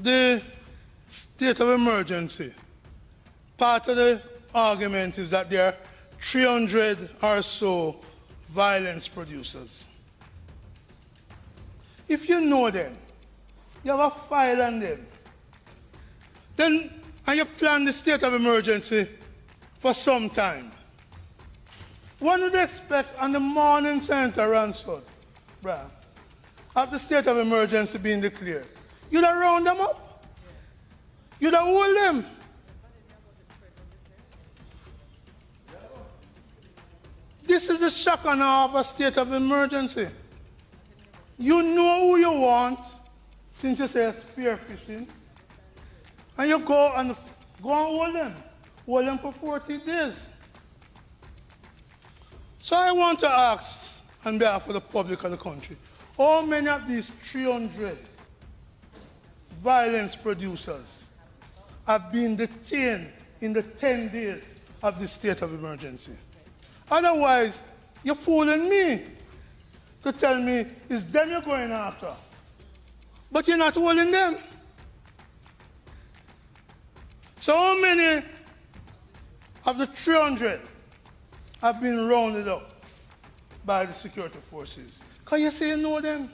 the state of emergency, part of the argument is that there are 300 or so violence producers. If you know them, you have a file on them, then, and you plan the state of emergency for some time, what would you expect on the morning Senator Ransford, Brown, of the state of emergency being declared? You'd have round them up. You'd have hold them. This is the shock and awe of a state of emergency. You know who you want, since you say spearfishing, and you go and hold them. Hold them for 40 days. So I want to ask, on behalf of the public of the country, how many of these 300 violence producers have been detained in the 10 days of the state of emergency? Otherwise, you're fooling me to tell me it's them you're going after. But you're not holding them. So how many of the 300 have been rounded up by the security forces? Because you say you know them.